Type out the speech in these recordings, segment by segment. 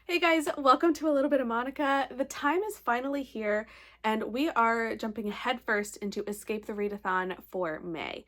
Hey guys, welcome to A Little Bit of Monica. The time is finally here and we are jumping headfirst into Escape the Readathon for May.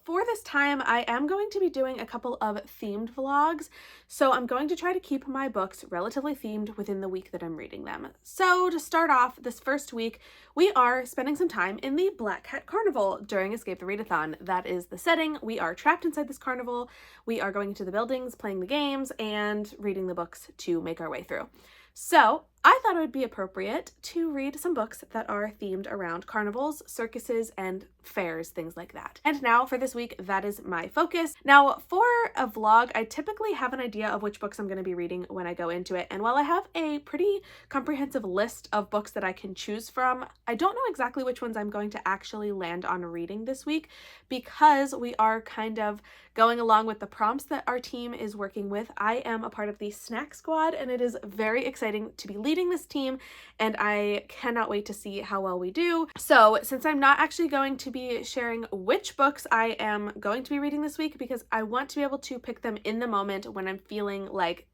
For this time, I am going to be doing a couple of themed vlogs, so I'm going to try to keep my books relatively themed within the week that I'm reading them. So to start off this first week, we are spending some time in the Black Cat Carnival during Escape the Readathon. That is the setting. We are trapped inside this carnival. We are going into the buildings, playing the games, and reading the books to make our way through. So I thought it would be appropriate to read some books that are themed around carnivals, circuses, and fairs, things like that. And now for this week, that is my focus. Now for a vlog, I typically have an idea of which books I'm going to be reading when I go into it. And while I have a pretty comprehensive list of books that I can choose from, I don't know exactly which ones I'm going to actually land on reading this week because we are kind of going along with the prompts that our team is working with. I am a part of the snack squad and it is very exciting to be leading this team and I cannot wait to see how well we do. So since I'm not actually going to be sharing which books I am going to be reading this week because I want to be able to pick them in the moment when I'm feeling like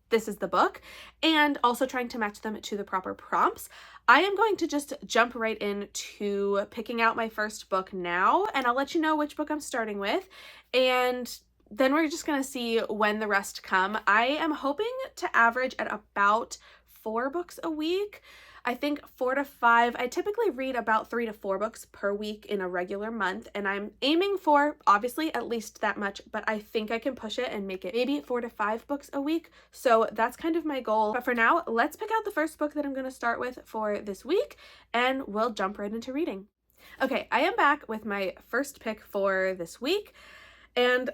this is the book, and also trying to match them to the proper prompts, I am going to just jump right into picking out my first book now, and I'll let you know which book I'm starting with, and then we're just going to see when the rest come. I am hoping to average at about 4 books a week. I think 4 to 5. I typically read about 3 to 4 books per week in a regular month, and I'm aiming for obviously at least that much, but I think I can push it and make it maybe 4 to 5 books a week. So that's kind of my goal. But for now, let's pick out the first book that I'm going to start with for this week, and we'll jump right into reading. Okay, I am back with my first pick for this week, and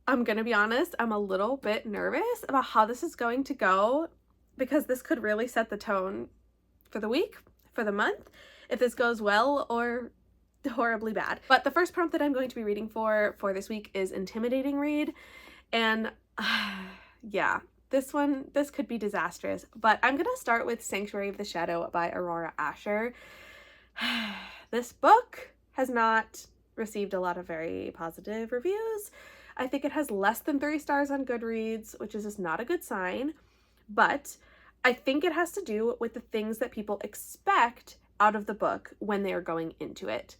I'm going to be honest, I'm a little bit nervous about how this is going to go because this could really set the tone for the week, for the month, if this goes well or horribly bad. But the first prompt that I'm going to be reading for this week is Intimidating Read. And yeah, this could be disastrous. But I'm going to start with Sanctuary of the Shadow by Aurora Asher. This book has not received a lot of very positive reviews. I think it has less than 3 stars on Goodreads, which is just not a good sign. But I think it has to do with the things that people expect out of the book when they are going into it.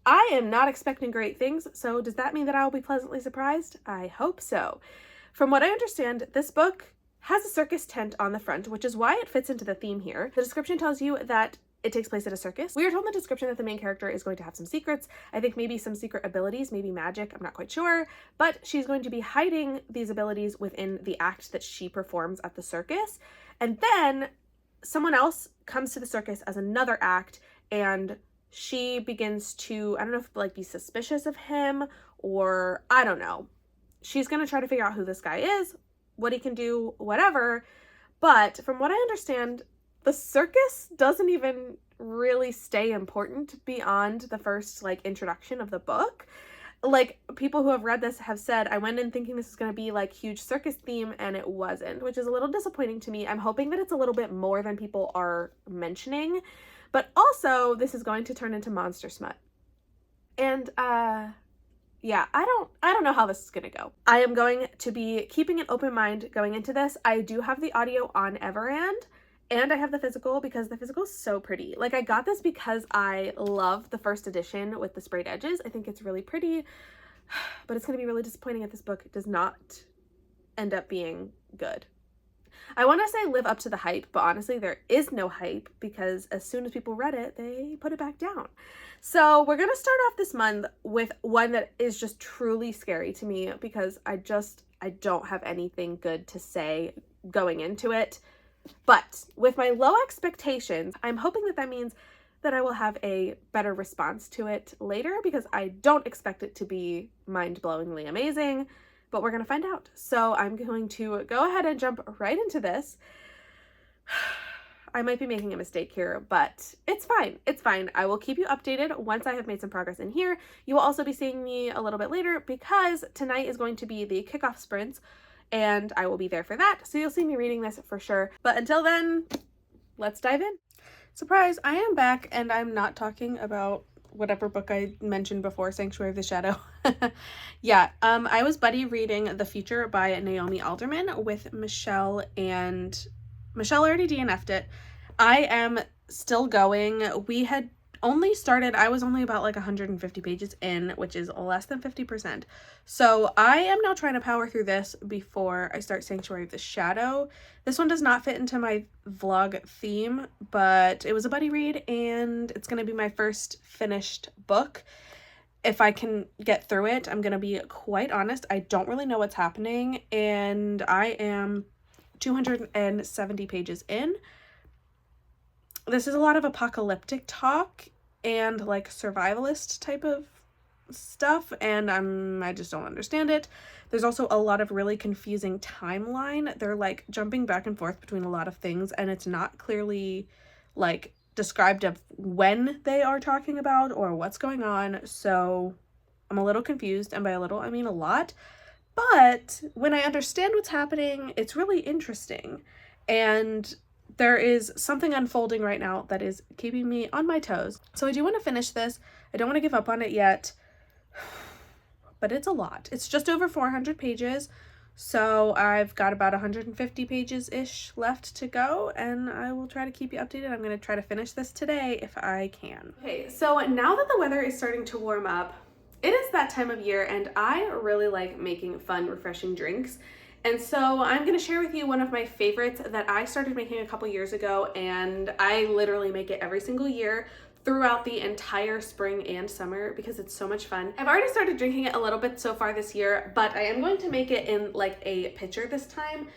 I am not expecting great things, so does that mean that I'll be pleasantly surprised? I hope so. From what I understand, this book has a circus tent on the front, which is why it fits into the theme here. The description tells you that it takes place at a circus. We are told in the description that the main character is going to have some secrets. I think maybe some secret abilities, maybe magic, I'm not quite sure, but she's going to be hiding these abilities within the act that she performs at the circus. And then someone else comes to the circus as another act and she begins to, I don't know if like be suspicious of him or I don't know. She's going to try to figure out who this guy is, what he can do, whatever. But from what I understand, the circus doesn't even really stay important beyond the first like introduction of the book. Like people who have read this have said, I went in thinking this is going to be like huge circus theme and it wasn't, which is a little disappointing to me. I'm hoping that it's a little bit more than people are mentioning, but also this is going to turn into monster smut. And yeah, I don't know how this is going to go. I am going to be keeping an open mind going into this. I do have the audio on Everand. And I have the physical because the physical is so pretty. Like I got this because I love the first edition with the sprayed edges. I think it's really pretty, but it's going to be really disappointing if this book does not end up being good. I want to say live up to the hype, but honestly there is no hype because as soon as people read it, they put it back down. So we're going to start off this month with one that is just truly scary to me because I don't have anything good to say going into it. But with my low expectations, I'm hoping that that means that I will have a better response to it later because I don't expect it to be mind-blowingly amazing, but we're going to find out. So I'm going to go ahead and jump right into this. I might be making a mistake here, but it's fine. It's fine. I will keep you updated once I have made some progress in here. You will also be seeing me a little bit later because tonight is going to be the kickoff sprints, and I will be there for that. So you'll see me reading this for sure. But until then, let's dive in. Surprise, I am back and I'm not talking about whatever book I mentioned before, Sanctuary of the Shadow. Yeah, I was buddy reading The Future by Naomi Alderman with Michelle, and Michelle already DNF'd it. I am still going. We had only started, I was only about like 150 pages in, which is less than 50%. So I am now trying to power through this before I start Sanctuary of the Shadow. This one does not fit into my vlog theme, but it was a buddy read and it's going to be my first finished book. If I can get through it, I'm going to be quite honest, I don't really know what's happening, and I am 270 pages in. This is a lot of apocalyptic talk and like survivalist type of stuff, and I just don't understand it. There's also a lot of really confusing timeline. They're like jumping back and forth between a lot of things, and it's not clearly like described of when they are talking about or what's going on. So I'm a little confused, and by a little I mean a lot. But when I understand what's happening, it's really interesting. And there is something unfolding right now that is keeping me on my toes. So I do want to finish this. I don't want to give up on it yet, but it's a lot. It's just over 400 pages. So I've got about 150 pages-ish left to go, and I will try to keep you updated. I'm going to try to finish this today if I can. Okay, so now that the weather is starting to warm up, it is that time of year, and I really like making fun, refreshing drinks. And so I'm going to share with you one of my favorites that I started making a couple years ago, and I literally make it every single year throughout the entire spring and summer because it's so much fun. I've already started drinking it a little bit so far this year, but I am going to make it in like a pitcher this time.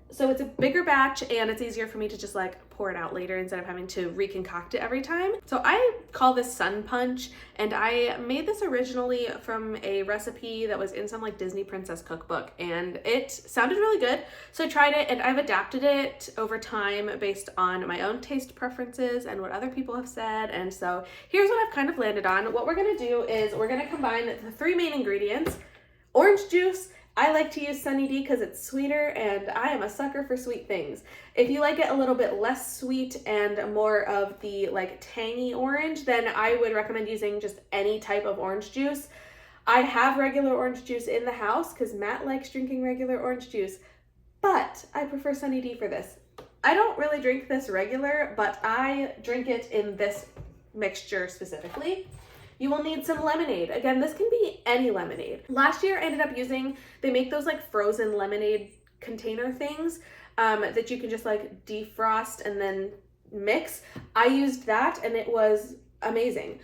So it's a bigger batch and it's easier for me to just like pour it out later instead of having to reconcoct it every time. So I call this Sun Punch, and I made this originally from a recipe that was in some like Disney princess cookbook, and it sounded really good. So I tried it, and I've adapted it over time based on my own taste preferences and what other people have said. And so here's what I've kind of landed on. What we're gonna do is we're gonna combine the three main ingredients: orange juice. I like to use Sunny D because it's sweeter, and I am a sucker for sweet things. If you like it a little bit less sweet and more of the like tangy orange, then I would recommend using just any type of orange juice. I have regular orange juice in the house because Matt likes drinking regular orange juice, but I prefer Sunny D for this. I don't really drink this regular, but I drink it in this mixture specifically. You will need some lemonade. Again, this can be any lemonade. Last year I ended up using, they make those like frozen lemonade container things that you can just like defrost and then mix. I used that and it was amazing.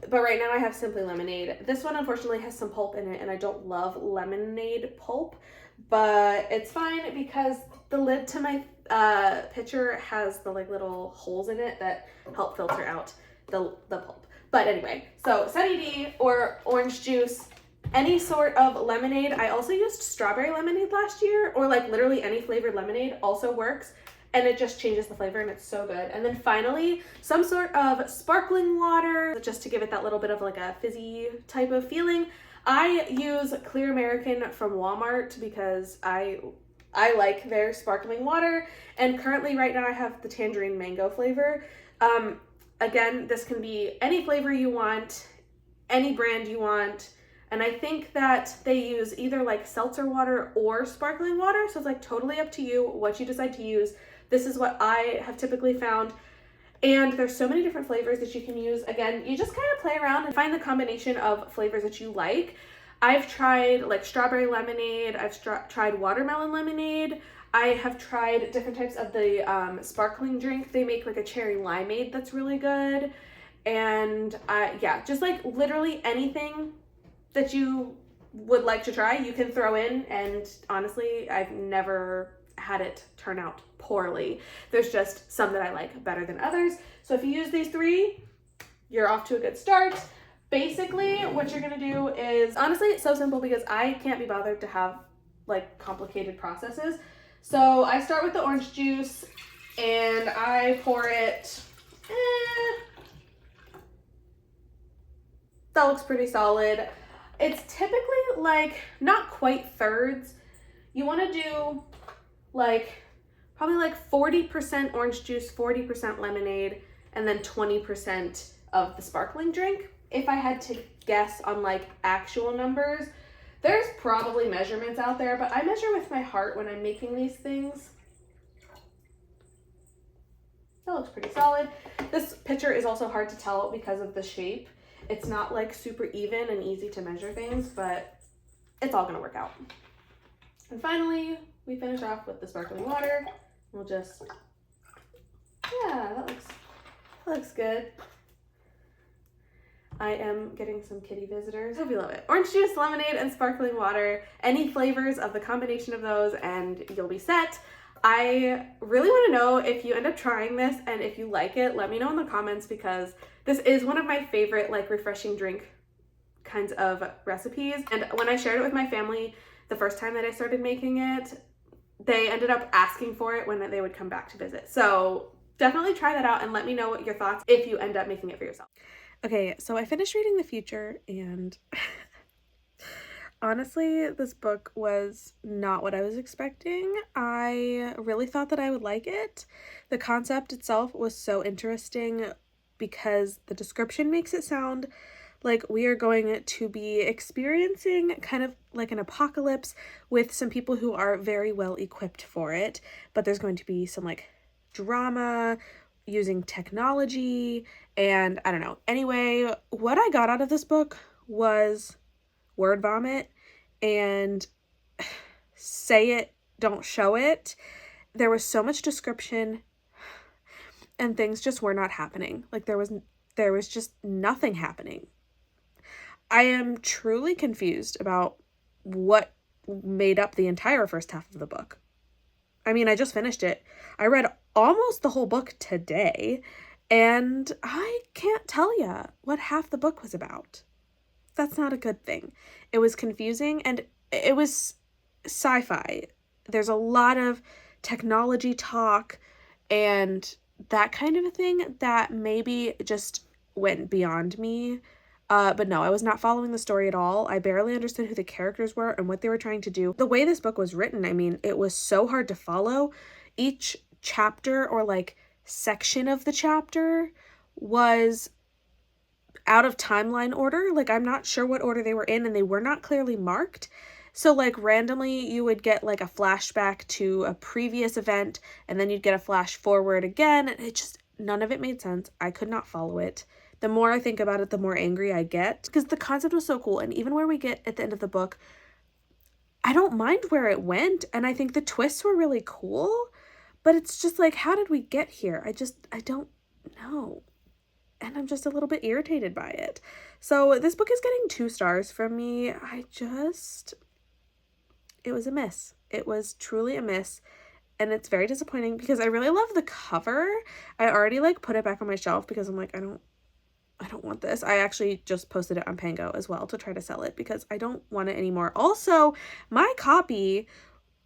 But right now I have Simply Lemonade. This one unfortunately has some pulp in it, and I don't love lemonade pulp, but it's fine because the lid to my pitcher has the like little holes in it that help filter out the pulp. But anyway, so Sunny D or orange juice, any sort of lemonade. I also used strawberry lemonade last year, or like literally any flavored lemonade also works, and it just changes the flavor and it's so good. And then finally, some sort of sparkling water, just to give it that little bit of like a fizzy type of feeling. I use Clear American from Walmart because I like their sparkling water, and currently right now I have the tangerine mango flavor. Again, this can be any flavor you want, any brand you want. And I think that they use either like seltzer water or sparkling water. So it's like totally up to you what you decide to use. This is what I have typically found. And there's so many different flavors that you can use. Again, you just kind of play around and find the combination of flavors that you like. I've tried like strawberry lemonade. I've tried watermelon lemonade. I have tried different types of the sparkling drink. They make like a cherry limeade that's really good. And yeah, just like literally anything that you would like to try, you can throw in. And honestly, I've never had it turn out poorly. There's just some that I like better than others. So if you use these three, you're off to a good start. Basically, what you're gonna do is, honestly, it's so simple because I can't be bothered to have like complicated processes. So I start with the orange juice and I pour it, that looks pretty solid. It's typically like not quite thirds. You want to do like probably like 40% orange juice, 40% lemonade, and then 20% of the sparkling drink. if I had to guess on like actual numbers, there's probably measurements out there, but I measure with my heart when I'm making these things. That looks pretty solid. This picture is also hard to tell because of the shape. It's not like super even and easy to measure things, but it's all gonna work out. And finally, we finish off with the sparkling water. We'll just, yeah, that looks good. I am getting some kitty visitors. Hope you love it. Orange juice, lemonade, and sparkling water. Any flavors of the combination of those and you'll be set. I really want to know if you end up trying this and if you like it, let me know in the comments because this is one of my favorite like refreshing drink kinds of recipes. And when I shared it with my family the first time that I started making it, they ended up asking for it when they would come back to visit. So definitely try that out and let me know what your thoughts if you end up making it for yourself. Okay, so I finished reading The Future and honestly, this book was not what I was expecting. I really thought that I would like it. The concept itself was so interesting because the description makes it sound like we are going to be experiencing kind of like an apocalypse with some people who are very well equipped for it, but there's going to be some like drama using technology and I don't know. Anyway, what I got out of this book was word vomit and say it, don't show it. There was so much description and things just were not happening. Like there was just nothing happening. I am truly confused about what made up the entire first half of the book. I mean, I just finished it. I read almost the whole book today, and I can't tell ya what half the book was about. That's not a good thing. It was confusing, and it was sci-fi. There's a lot of technology talk and that kind of a thing that maybe just went beyond me. But no, I was not following the story at all. I barely understood who the characters were and what they were trying to do. The way this book was written, I mean, it was so hard to follow. Each chapter or like section of the chapter was out of timeline order. Like I'm not sure what order they were in and they were not clearly marked. So like randomly you would get like a flashback to a previous event and then you'd get a flash forward again. And it just, none of it made sense. I could not follow it. The more I think about it, the more angry I get because the concept was so cool. And even where we get at the end of the book, I don't mind where it went. And I think the twists were really cool, but it's just like, how did we get here? I don't know. And I'm just a little bit irritated by it. So this book is getting 2 stars from me. It was a miss. It was truly a miss. And it's very disappointing because I really love the cover. I already like put it back on my shelf because I'm like, I don't want this. I actually just posted it on Pango as well to try to sell it because I don't want it anymore. Also, my copy,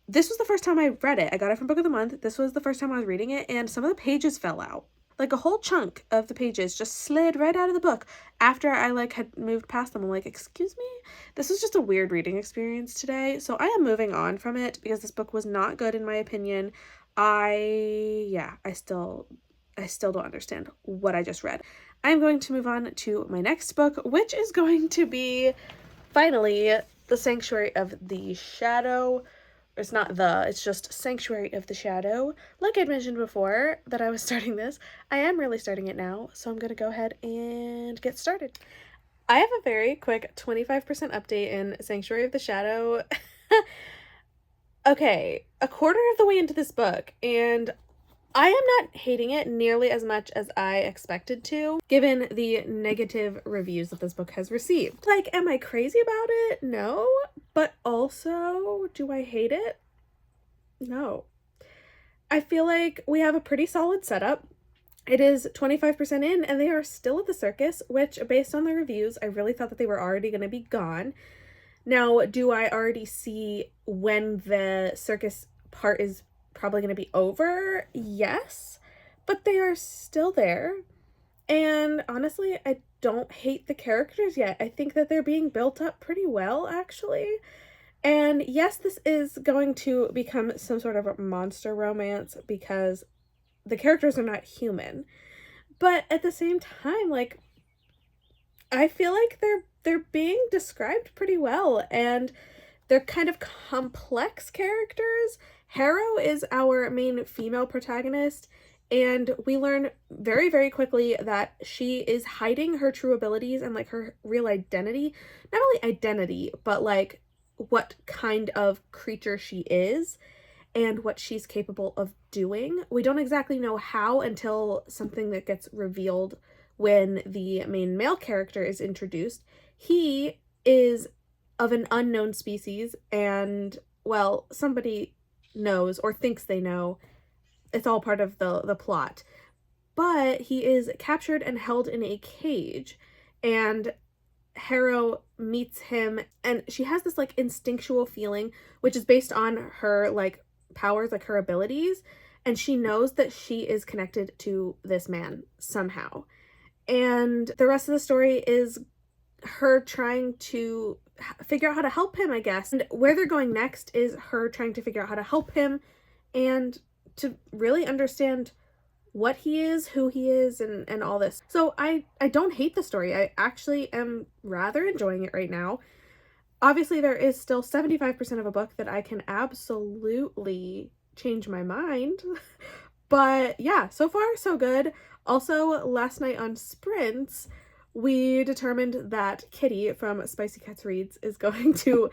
this was the first time I read it. I got it from Book of the Month. This was the first time I was reading it and some of the pages fell out. Like a whole chunk of the pages just slid right out of the book after I like had moved past them. I'm like, excuse me? This was just a weird reading experience today. So I am moving on from it because this book was not good in my opinion. I still don't understand what I just read. I'm going to move on to my next book, which is going to be finally The Sanctuary of the Shadow. It's not it's just Sanctuary of the Shadow. Like I'd mentioned before that I was starting this, I am really starting it now, so I'm going to go ahead and get started. I have a very quick 25% update in Sanctuary of the Shadow. Okay, a quarter of the way into this book, and I am not hating it nearly as much as I expected to, given the negative reviews that this book has received. Like, am I crazy about it? No. But also, do I hate it? No. I feel like we have a pretty solid setup. It is 25% in, and they are still at the circus, which, based on the reviews, I really thought that they were already going to be gone. Now, do I already see when the circus part is probably going to be over? Yes, but they are still there. And honestly, I don't hate the characters yet. I think that they're being built up pretty well, actually. And yes, this is going to become some sort of a monster romance because the characters are not human. But at the same time, like, I feel like they're being described pretty well, and they're kind of complex characters. Harrow is our main female protagonist, and we learn very, very quickly that she is hiding her true abilities and like her real identity. Not only identity, but like what kind of creature she is and what she's capable of doing. We don't exactly know how until something that gets revealed when the main male character is introduced. He is of an unknown species, and well, somebody knows or thinks they know. It's all part of the plot. But he is captured and held in a cage, and Harrow meets him, and she has this like instinctual feeling, which is based on her like powers, like her abilities, and she knows that she is connected to this man somehow. And the rest of the story is her trying to figure out how to help him, I guess. And where they're going next is her trying to figure out how to help him and to really understand what he is, who he is, and all this. So I don't hate the story. I actually am rather enjoying it right now. Obviously, there is still 75% of a book that I can absolutely change my mind. But yeah, so far so good. Also, last night on Sprints, we determined that Kitty from Spicy Cats Reads is going to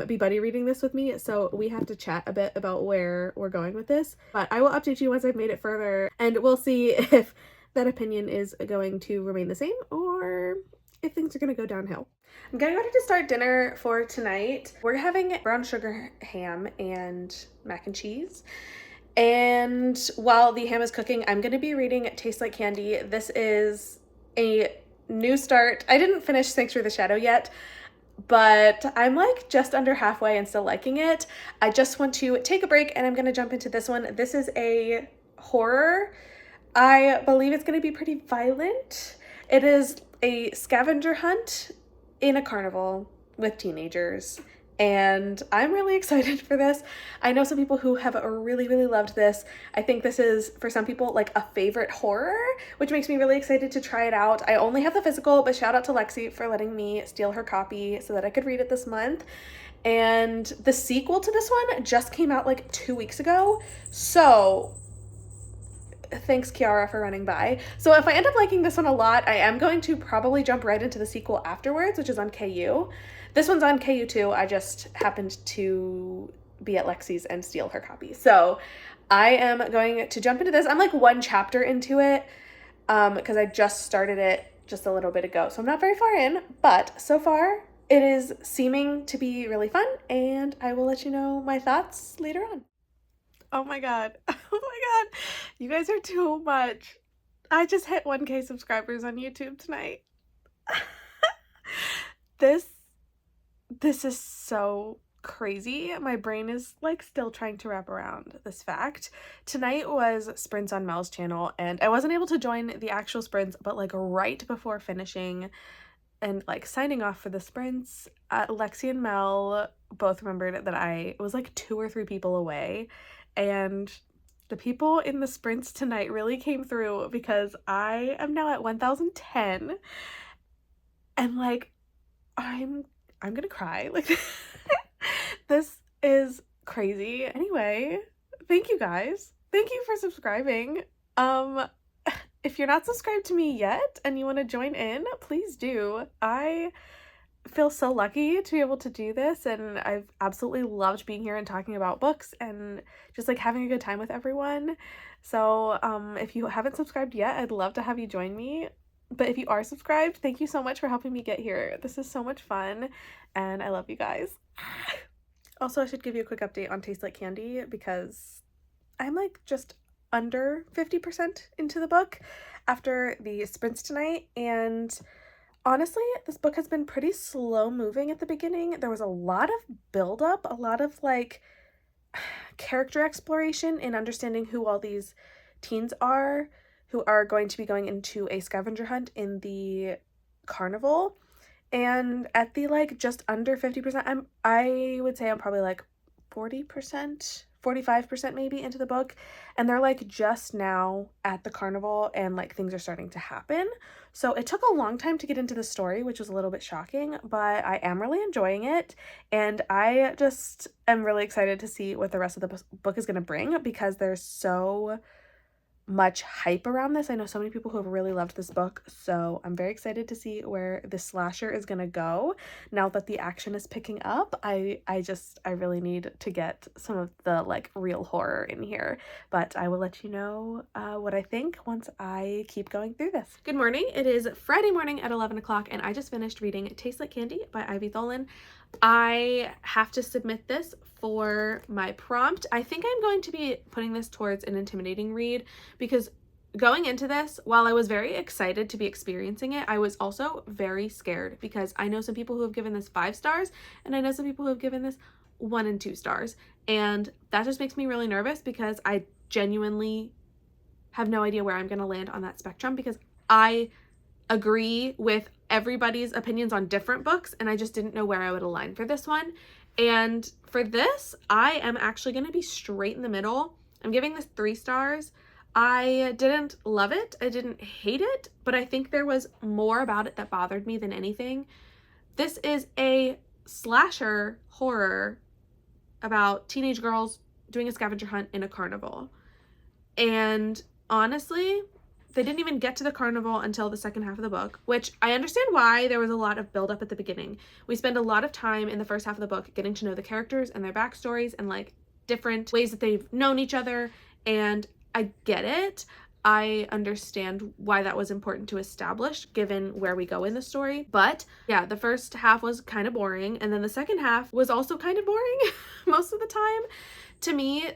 be buddy reading this with me, so we have to chat a bit about where we're going with this. But I will update you once I've made it further, and we'll see if that opinion is going to remain the same or if things are going to go downhill. I'm getting ready to start dinner for tonight. We're having brown sugar ham and mac and cheese. And while the ham is cooking, I'm going to be reading Taste Like Candy. This is a new start. I didn't finish Sanctuary of the Shadow yet, but I'm like just under halfway and still liking it. I just want to take a break and I'm going to jump into this one. This is a horror. I believe it's going to be pretty violent. It is a scavenger hunt in a carnival with teenagers. And I'm really excited for this. I know some people who have really, really loved this. I think this is, for some people, like a favorite horror, which makes me really excited to try it out. I only have the physical, but shout out to Lexi for letting me steal her copy so that I could read it this month. And the sequel to this one just came out like 2 weeks ago. So thanks, Kiara, for running by. So if I end up liking this one a lot, I am going to probably jump right into the sequel afterwards, which is on KU. This one's on KU too. I just happened to be at Lexi's and steal her copy. So I am going to jump into this. I'm like one chapter into it because I just started it just a little bit ago. So I'm not very far in, but so far it is seeming to be really fun, and I will let you know my thoughts later on. Oh my god. Oh my god. You guys are too much. I just hit 1K subscribers on YouTube tonight. This is so crazy. My brain is like still trying to wrap around this fact. Tonight was Sprints on Mel's channel, and I wasn't able to join the actual sprints, but like right before finishing and like signing off for the sprints, Lexi and Mel both remembered that I was like 2 or 3 people away, and the people in the sprints tonight really came through because I am now at 1010, and like I'm gonna cry. Like this is crazy. Anyway, thank you guys. Thank you for subscribing. If you're not subscribed to me yet and you want to join in, please do. I feel so lucky to be able to do this, and I've absolutely loved being here and talking about books and just like having a good time with everyone. So if you haven't subscribed yet, I'd love to have you join me. But if you are subscribed, thank you so much for helping me get here. This is so much fun, and I love you guys. Also, I should give you a quick update on Taste Like Candy because I'm like just under 50% into the book after the sprints tonight, and honestly, this book has been pretty slow moving at the beginning. There was a lot of buildup, a lot of like character exploration in understanding who all these teens are who are going to be going into a scavenger hunt in the carnival. And at the like just under 50%, I would say I'm probably like 40%, 45% maybe into the book, and they're like just now at the carnival and like things are starting to happen. So it took a long time to get into the story, which was a little bit shocking, but I am really enjoying it, and I just am really excited to see what the rest of the book is going to bring, because there's so much hype around this. I know so many people who have really loved this book, so I'm very excited to see where this slasher is gonna go now that the action is picking up. I really need to get some of the like real horror in here, but I will let you know what I think once I keep going through this. Good morning. It is Friday morning at 11 o'clock and I just finished reading Tastes Like Candy by Ivy Tholen. I have to submit this for my prompt. I think I'm going to be putting this towards an intimidating read, because going into this, while I was very excited to be experiencing it, I was also very scared, because I know some people who have given this 5 stars and I know some people who have given this 1 and 2 stars, and that just makes me really nervous because I genuinely have no idea where I'm going to land on that spectrum, because I agree with everybody's opinions on different books and I just didn't know where I would align for this one. And for this, I am actually going to be straight in the middle. I'm giving this 3 stars. I didn't love it. I didn't hate it, but I think there was more about it that bothered me than anything. This is a slasher horror about teenage girls doing a scavenger hunt in a carnival. And honestly, they didn't even get to the carnival until the second half of the book, which I understand why. There was a lot of buildup at the beginning. We spend a lot of time in the first half of the book getting to know the characters and their backstories and like different ways that they've known each other, and I get it. I understand why that was important to establish given where we go in the story. But yeah, the first half was kind of boring, and then the second half was also kind of boring most of the time. To me,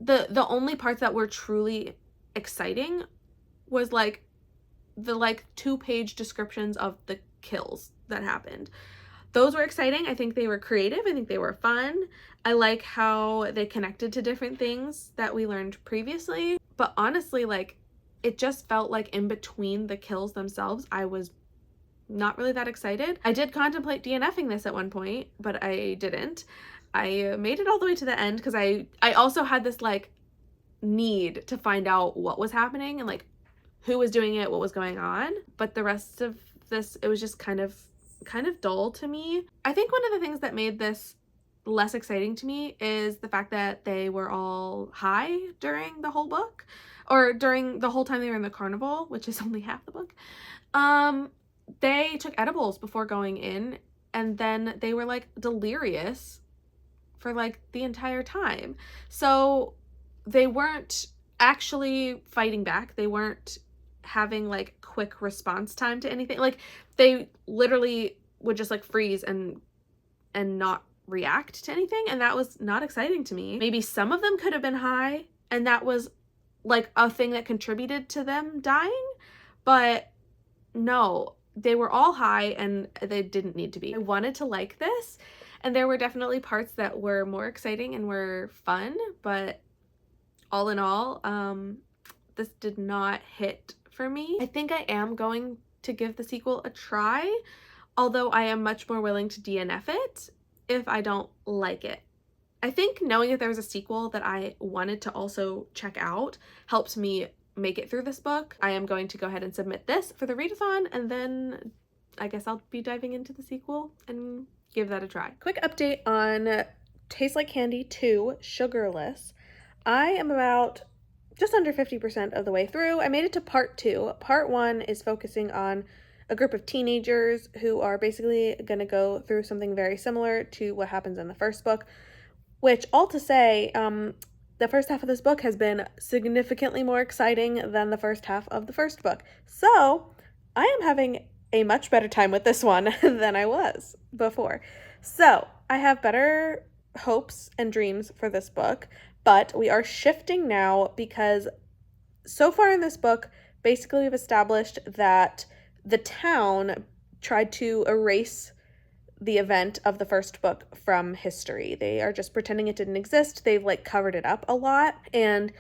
the only parts that were truly exciting was like the 2-page descriptions of the kills that happened. Those were exciting. I think they were creative. I think they were fun. I like how they connected to different things that we learned previously. But honestly, like, it just felt like in between the kills themselves, I was not really that excited. I did contemplate DNFing this at one point, but I didn't. I made it all the way to the end because I also had this like need to find out what was happening and like who was doing it, what was going on. But the rest of this, it was just kind of dull to me. I think one of the things that made this less exciting to me is the fact that they were all high during the whole book, or during the whole time they were in the carnival, which is only half the book. They took edibles before going in, and then they were like delirious for like the entire time. So they weren't actually fighting back. They weren't having like quick response time to anything. Like they literally would just like freeze and not react to anything, and that was not exciting to me. Maybe some of them could have been high and that was like a thing that contributed to them dying, but no, they were all high and they didn't need to be. I wanted to like this, and there were definitely parts that were more exciting and were fun, but all in all, this did not hit for me. I think I am going to give the sequel a try, although I am much more willing to DNF it if I don't like it. I think knowing that there was a sequel that I wanted to also check out helps me make it through this book. I am going to go ahead and submit this for the readathon, and then I guess I'll be diving into the sequel and give that a try. Quick update on Tastes Like Candy 2, Sugarless. I am about just under 50% of the way through. I made it to part 2. Part 1 is focusing on a group of teenagers who are basically going to go through something very similar to what happens in the first book, which, all to say, the first half of this book has been significantly more exciting than the first half of the first book. So I am having a much better time with this one than I was before. So I have better hopes and dreams for this book. But we are shifting now because so far in this book, basically we've established that the town tried to erase the event of the first book from history. They are just pretending it didn't exist. They've like covered it up a lot. And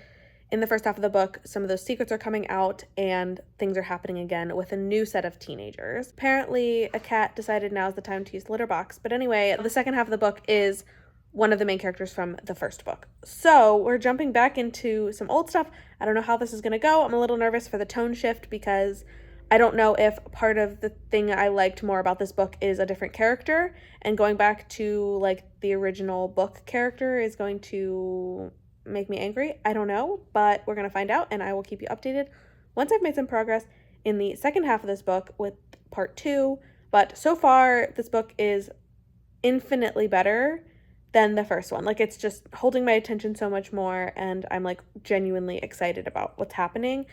in the first half of the book, some of those secrets are coming out and things are happening again with a new set of teenagers. Apparently a cat decided now's the time to use the litter box. But anyway, the second half of the book is one of the main characters from the first book. So we're jumping back into some old stuff. I don't know how this is going to go. I'm a little nervous for the tone shift because I don't know if part of the thing I liked more about this book is a different character, and going back to like the original book character is going to make me angry. I don't know, but we're going to find out, and I will keep you updated once I've made some progress in the second half of this book with part 2. But so far, this book is infinitely better than the first one. Like, it's just holding my attention so much more, and I'm like genuinely excited about what's happening.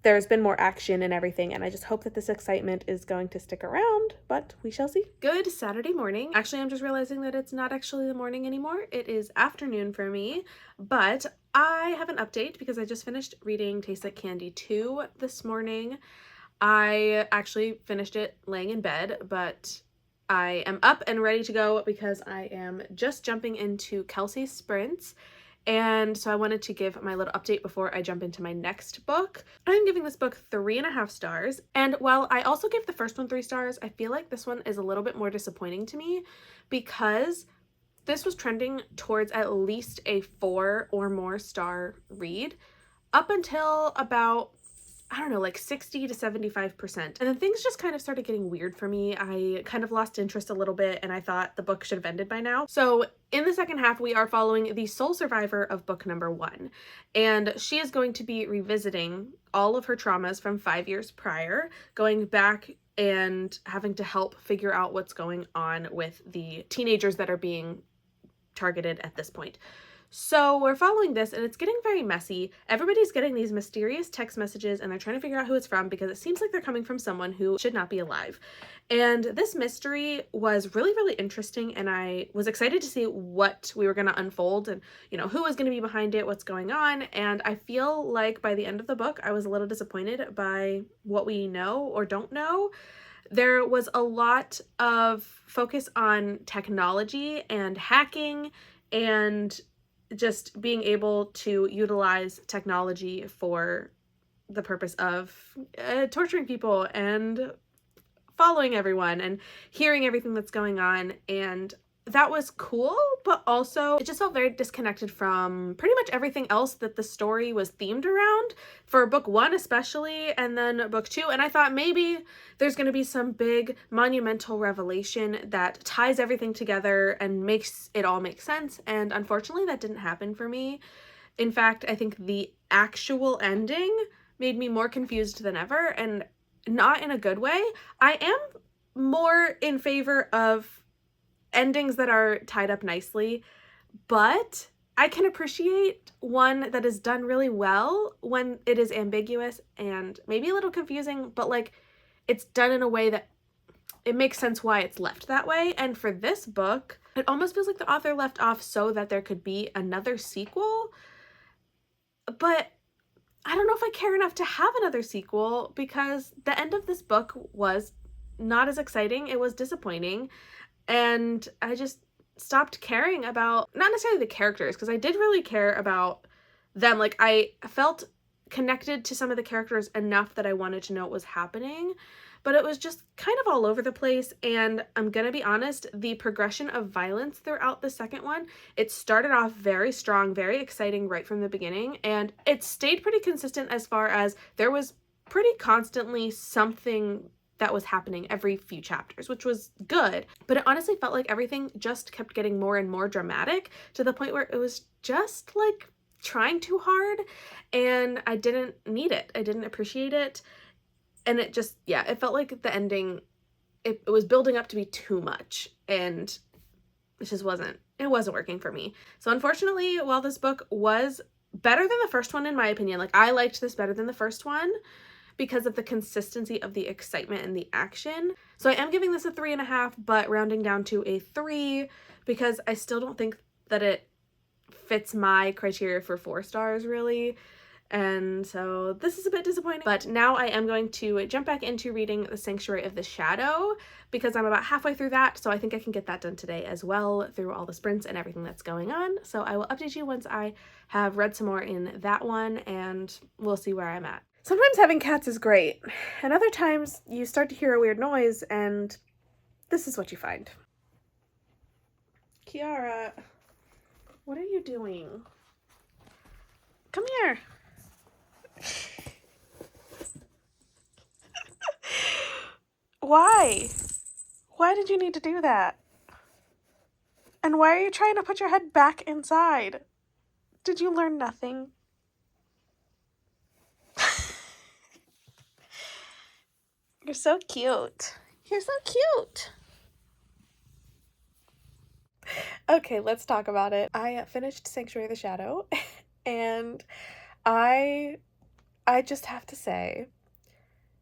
There's been more action and everything, and I just hope that this excitement is going to stick around, but we shall see. Good Saturday morning. Actually, I'm just realizing that it's not actually the morning anymore. It is afternoon for me, but I have an update because I just finished reading Taste Like Candy 2 this morning. I actually finished it laying in bed, but I am up and ready to go because I am just jumping into Kelsey's sprints. And so I wanted to give my little update before I jump into my next book. I'm giving this book 3.5 stars. And while I also gave the first one 3 stars, I feel like this one is a little bit more disappointing to me because this was trending towards at least a 4 or more star read up until about, I don't know, like 60 to 75%. And then things just kind of started getting weird for me. I kind of lost interest a little bit, and I thought the book should have ended by now. So in the second half, we are following the sole survivor of book number 1. And she is going to be revisiting all of her traumas from 5 years prior, going back and having to help figure out what's going on with the teenagers that are being targeted at this point. So we're following this, and it's getting very messy. Everybody's getting these mysterious text messages, and they're trying to figure out who it's from because it seems like they're coming from someone who should not be alive. And this mystery was really, really interesting, and I was excited to see what we were going to unfold and, you know, who was going to be behind it, what's going on. And I feel like by the end of the book, I was a little disappointed by what we know or don't know. There was a lot of focus on technology and hacking and just being able to utilize technology for the purpose of torturing people and following everyone and hearing everything that's going on. And that was cool, but also it just felt very disconnected from pretty much everything else that the story was themed around for book 1 especially, and then book 2. And I thought maybe there's going to be some big monumental revelation that ties everything together and makes it all make sense. And unfortunately, that didn't happen for me. In fact, I think the actual ending made me more confused than ever, and not in a good way. I am more in favor of endings that are tied up nicely, but I can appreciate one that is done really well when it is ambiguous and maybe a little confusing, but like it's done in a way that it makes sense why it's left that way. And for this book, it almost feels like the author left off so that there could be another sequel, but I don't know if I care enough to have another sequel because the end of this book was not as exciting. It was disappointing. And I just stopped caring about, not necessarily the characters, because I did really care about them. Like, I felt connected to some of the characters enough that I wanted to know what was happening, but it was just kind of all over the place. And I'm gonna be honest, the progression of violence throughout the second one, it started off very strong, very exciting right from the beginning, and it stayed pretty consistent as far as there was pretty constantly something that was happening every few chapters, which was good. But it honestly felt like everything just kept getting more and more dramatic to the point where it was just like trying too hard, and I didn't need it. I didn't appreciate it. And it just, yeah, it felt like the ending, it was building up to be too much, and it just wasn't working for me. So unfortunately, while this book was better than the first one, in my opinion, like I liked this better than the first one, because of the consistency of the excitement and the action. So I am giving this a 3.5, but rounding down to a 3 because I still don't think that it fits my criteria for 4 stars really. And so this is a bit disappointing, but now I am going to jump back into reading The Sanctuary of the Shadow because I'm about halfway through that. So I think I can get that done today as well through all the sprints and everything that's going on. So I will update you once I have read some more in that one, and we'll see where I'm at. Sometimes having cats is great, and other times you start to hear a weird noise, and this is what you find. Kiara, What are you doing? Come here. Why? Why did you need to do that? And why are you trying to put your head back inside? Did you learn nothing? You're so cute. You're so cute. Okay, let's talk about it. I finished Sanctuary of the Shadow and I just have to say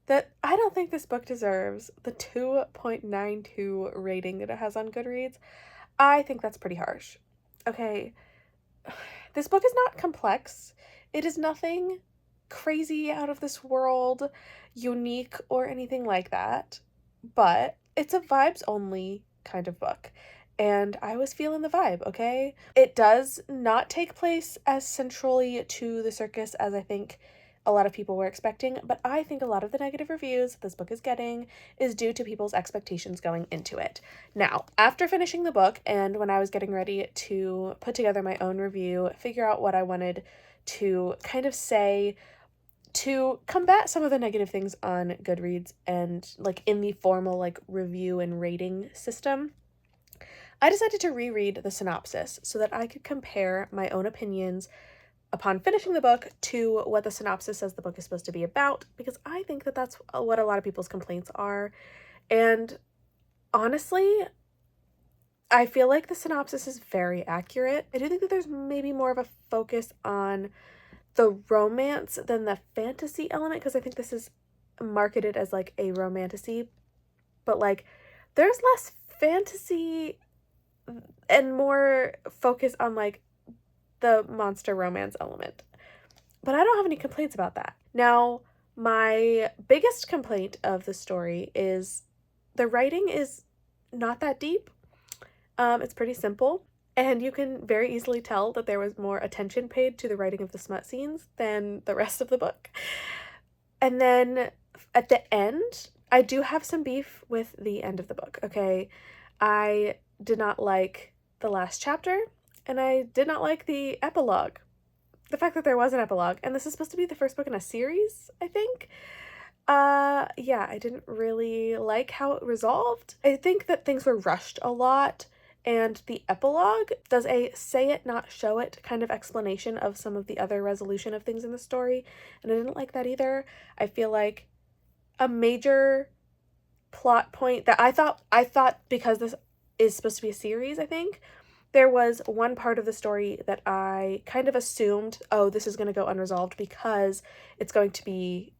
that I don't think this book deserves the 2.92 rating that it has on Goodreads. I think that's pretty harsh. Okay, this book is not complex. It is nothing crazy out of this world, unique, or anything like that. But it's a vibes only kind of book. And I was feeling the vibe, okay? It does not take place as centrally to the circus as I think a lot of people were expecting, but I think a lot of the negative reviews this book is getting is due to people's expectations going into it. Now, after finishing the book and when I was getting ready to put together my own review, figure out what I wanted to kind of say to combat some of the negative things on Goodreads and like in the formal like review and rating system, I decided to reread the synopsis so that I could compare my own opinions upon finishing the book to what the synopsis says the book is supposed to be about, because I think that that's what a lot of people's complaints are. And honestly, I feel like the synopsis is very accurate. I do think that there's maybe more of a focus on the romance than the fantasy element, because I think this is marketed as like a romantasy, but like there's less fantasy and more focus on like the monster romance element. But I don't have any complaints about that. Now, my biggest complaint of the story is the writing is not that deep. It's pretty simple, and you can very easily tell that there was more attention paid to the writing of the smut scenes than the rest of the book. And then at the end, I do have some beef with the end of the book, okay? I did not like the last chapter, and I did not like the epilogue. The fact that there was an epilogue, and this is supposed to be the first book in a series, I think. Yeah, I didn't really like how it resolved. I think that things were rushed a lot, and the epilogue does a say it, not show it kind of explanation of some of the other resolution of things in the story, and I didn't like that either. I feel like a major plot point that I thought because this is supposed to be a series, I think, there was one part of the story that I kind of assumed, oh, this is going to go unresolved because it's going to be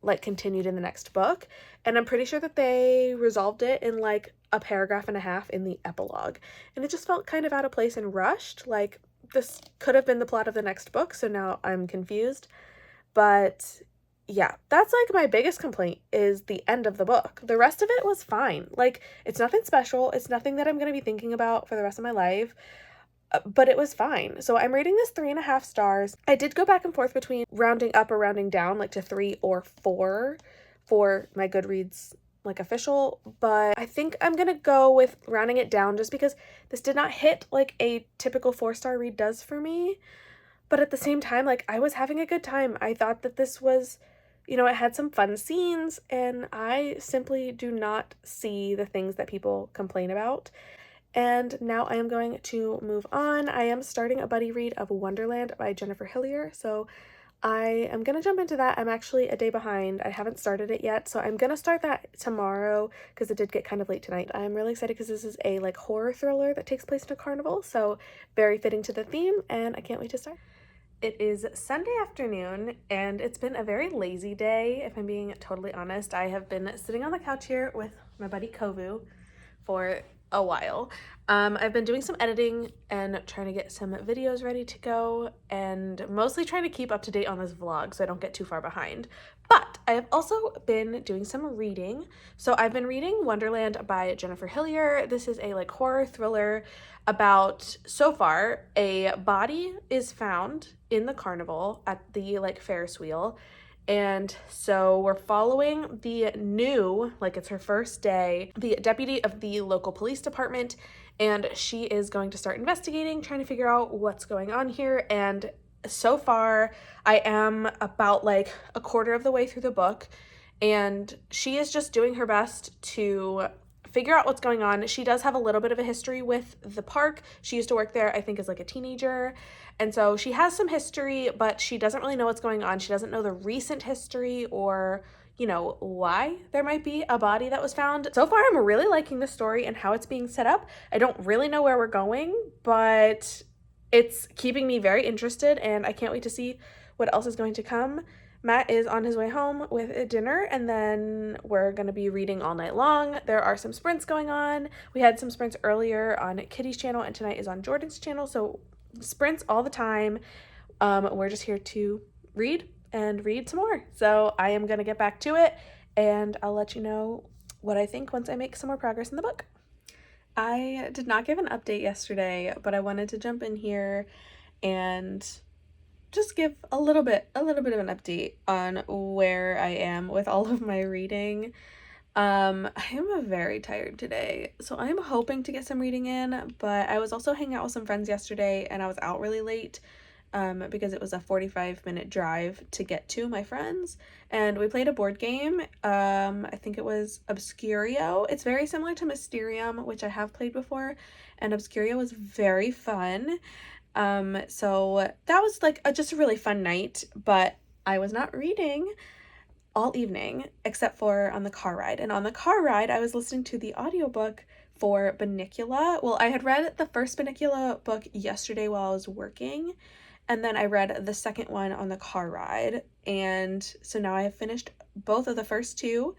like continued in the next book. And I'm pretty sure that they resolved it in like a paragraph and a half in the epilogue. And it just felt kind of out of place and rushed. Like this could have been the plot of the next book. So now I'm confused. But yeah, that's like my biggest complaint is the end of the book. The rest of it was fine. Like, it's nothing special. It's nothing that I'm going to be thinking about for the rest of my life, but it was fine. So I'm rating this 3.5 stars. I did go back and forth between rounding up or rounding down, like to 3 or 4 for my Goodreads like official, but I think I'm going to go with rounding it down just because this did not hit like a typical 4-star read does for me. But at the same time, like, I was having a good time. I thought that this was, it had some fun scenes, and I simply do not see the things that people complain about. And now I am going to move on. I am starting a buddy read of Wonderland by Jennifer Hillier, so I am going to jump into that. I'm actually a day behind. I haven't started it yet, so I'm going to start that tomorrow because it did get kind of late tonight. I'm really excited because this is a like horror thriller that takes place in a carnival, so very fitting to the theme, and I can't wait to start. It is Sunday afternoon, and it's been a very lazy day, if I'm being totally honest. I have been sitting on the couch here with my buddy Kovu for a while. I've been doing some editing and trying to get some videos ready to go, and mostly trying to keep up to date on this vlog so I don't get too far behind. But I have also been doing some reading. So I've been reading Wonderland by Jennifer Hillier. This is a like horror thriller about, so far, a body is found in the carnival at the like Ferris wheel. And so we're following the new, like it's her first day, the deputy of the local police department, and she is going to start investigating, trying to figure out what's going on here. And so far, I am about like a quarter of the way through the book, and she is just doing her best to figure out what's going on. She does have a little bit of a history with the park. She used to work there, I think, as like a teenager. And so she has some history, but she doesn't really know what's going on. She doesn't know the recent history or, why there might be a body that was found. So far, I'm really liking the story and how it's being set up. I don't really know where we're going, but it's keeping me very interested, and I can't wait to see what else is going to come. Matt is on his way home with dinner, and then we're going to be reading all night long. There are some sprints going on. We had some sprints earlier on Kitty's channel, and tonight is on Jordan's channel, so sprints all the time. We're just here to read and read some more. So I am going to get back to it, and I'll let you know what I think once I make some more progress in the book. I did not give an update yesterday, but I wanted to jump in here and just give a little bit of an update on where I am with all of my reading. I am very tired today, so I'm hoping to get some reading in, but I was also hanging out with some friends yesterday, and I was out really late because it was a 45-minute drive to get to my friends, and we played a board game. I think it was Obscurio. It's very similar to Mysterium, which I have played before, and Obscurio was very fun. So that was like just a really fun night, but I was not reading all evening except for on the car ride. And on the car ride, I was listening to the audiobook for Bunnicula. Well, I had read the first Bunnicula book yesterday while I was working, and then I read the second one on the car ride. And so now I have finished both of the first two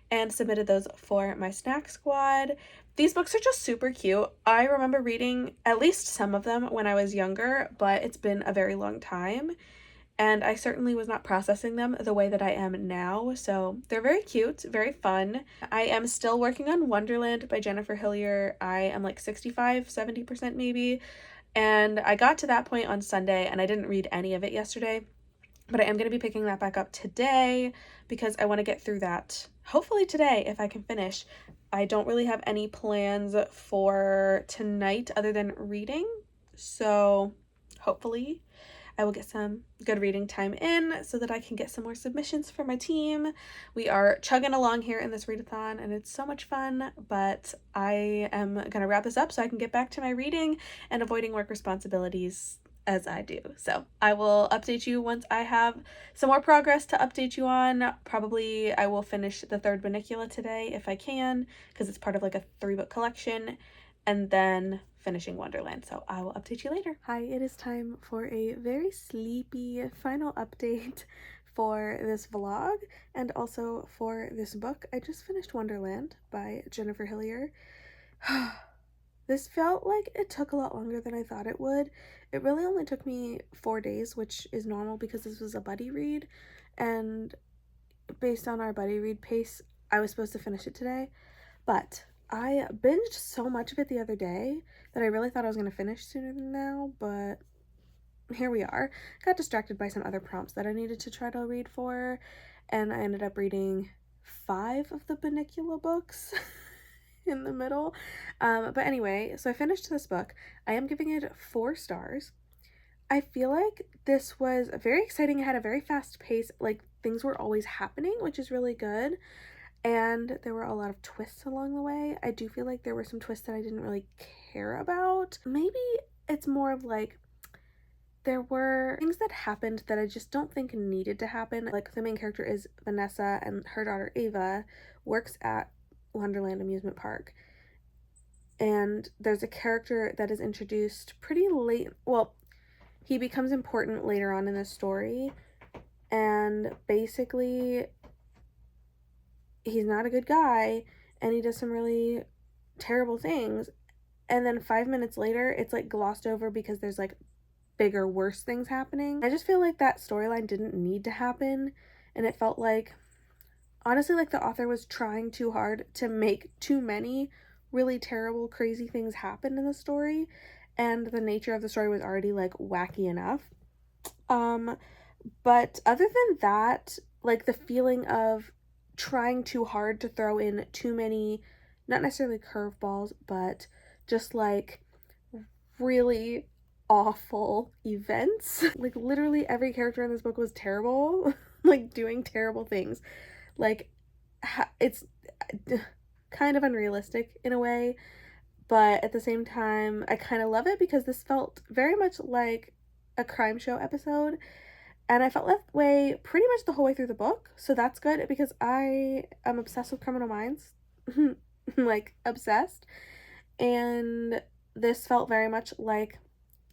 and submitted those for my snack squad. These books are just super cute. I remember reading at least some of them when I was younger, but it's been a very long time, and I certainly was not processing them the way that I am now. So they're very cute, very fun. I am still working on Wonderland by Jennifer Hillier. I am like 65-70% maybe, and I got to that point on Sunday, and I didn't read any of it yesterday, but I am going to be picking that back up today because I want to get through that hopefully today if I can finish. I don't really have any plans for tonight other than reading, so hopefully I will get some good reading time in so that I can get some more submissions for my team. We are chugging along here in this readathon, and it's so much fun, but I am going to wrap this up so I can get back to my reading and avoiding work responsibilities as I do. So I will update you once I have some more progress to update you on. Probably I will finish the third Bunnicula today if I can, because it's part of like a 3-book collection, and then finishing Wonderland. So I will update you later. Hi, it is time for a very sleepy final update for this vlog and also for this book. I just finished Wonderland by Jennifer Hillier. This felt like it took a lot longer than I thought it would. It really only took me 4 days, which is normal because this was a buddy read, and based on our buddy read pace, I was supposed to finish it today, but I binged so much of it the other day that I really thought I was going to finish sooner than now, but here we are. Got distracted by some other prompts that I needed to try to read for, and I ended up reading 5 of the Bunnicula books in the middle. But anyway, so I finished this book. I am giving it 4 stars. I feel like this was very exciting. It had a very fast pace, like things were always happening, which is really good. And there were a lot of twists along the way. I do feel like there were some twists that I didn't really care about. Maybe it's more of like there were things that happened that I just don't think needed to happen. Like the main character is Vanessa, and her daughter Ava works at Wonderland amusement park, and there's a character that is introduced pretty late. Well, he becomes important later on in the story, and basically he's not a good guy, and he does some really terrible things, and then 5 minutes later it's like glossed over because there's like bigger, worse things happening. I just feel like that storyline didn't need to happen, and it felt like, honestly, like the author was trying too hard to make too many really terrible, crazy things happen in the story, and the nature of the story was already like wacky enough. But other than that, like the feeling of trying too hard to throw in too many, not necessarily curveballs, but just like really awful events. Like literally every character in this book was terrible, like doing terrible things. Like it's kind of unrealistic in a way, but at the same time I kind of love it because this felt very much like a crime show episode, and I felt that way pretty much the whole way through the book. So that's good because I am obsessed with Criminal Minds. Like obsessed. And this felt very much like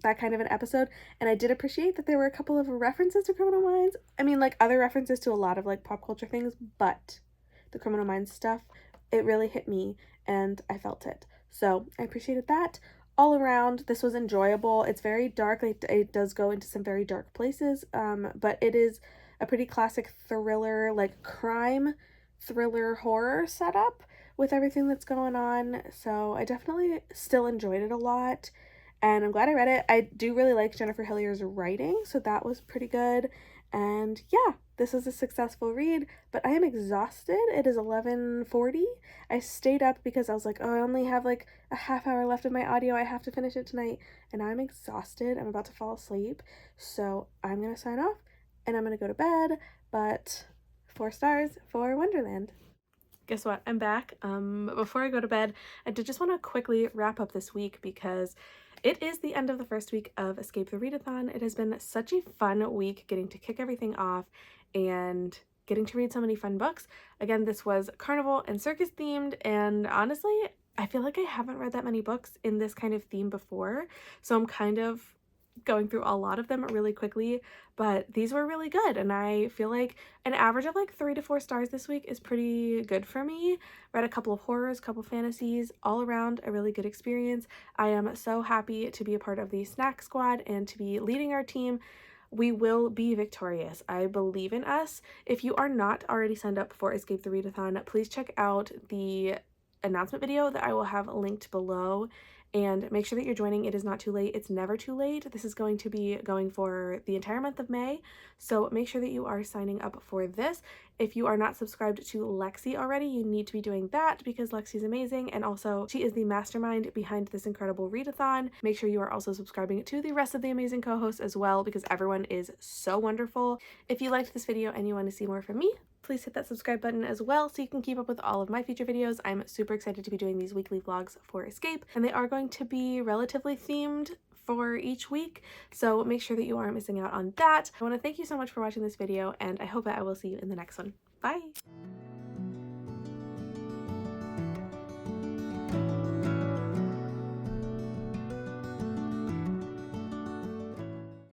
that kind of an episode, and I did appreciate that there were a couple of references to Criminal Minds. I mean, like other references to a lot of like pop culture things, but the Criminal Minds stuff, it really hit me and I felt it. So I appreciated that. All around, this was enjoyable. It's very dark. It does go into some very dark places, but it is a pretty classic thriller, like crime thriller horror setup with everything that's going on. So I definitely still enjoyed it a lot, and I'm glad I read it. I do really like Jennifer Hillier's writing, so that was pretty good. And yeah, this is a successful read, but I am exhausted. It is 11:40. I stayed up because I was like, oh, I only have like a half hour left of my audio. I have to finish it tonight, and I'm exhausted. I'm about to fall asleep. So I'm going to sign off and I'm going to go to bed, but 4 stars for Wonderland. Guess what? I'm back. Before I go to bed, I did just want to quickly wrap up this week because it is the end of the first week of Escape the Readathon. It has been such a fun week getting to kick everything off and getting to read so many fun books. Again, this was carnival and circus themed, and honestly, I feel like I haven't read that many books in this kind of theme before, so I'm kind of going through a lot of them really quickly, but these were really good, and I feel like an average of like 3 to 4 stars this week is pretty good for me. Read a couple of horrors, couple fantasies, all around a really good experience. I am so happy to be a part of the snack squad and to be leading our team. We will be victorious. I believe in us. If you are not already signed up for Escape the Readathon, please check out the announcement video that I will have linked below, and make sure that you're joining. It is not too late. It's never too late. This is going to be going for the entire month of May, so make sure that you are signing up for this. If you are not subscribed to Lexi already, you need to be doing that because Lexi is amazing, and also she is the mastermind behind this incredible readathon. Make sure you are also subscribing to the rest of the amazing co-hosts as well because everyone is so wonderful. If you liked this video and you want to see more from me, please hit that subscribe button as well so you can keep up with all of my future videos. I'm super excited to be doing these weekly vlogs for Escape, and they are going to be relatively themed for each week, so make sure that you aren't missing out on that. I want to thank you so much for watching this video, and I hope that I will see you in the next one. Bye!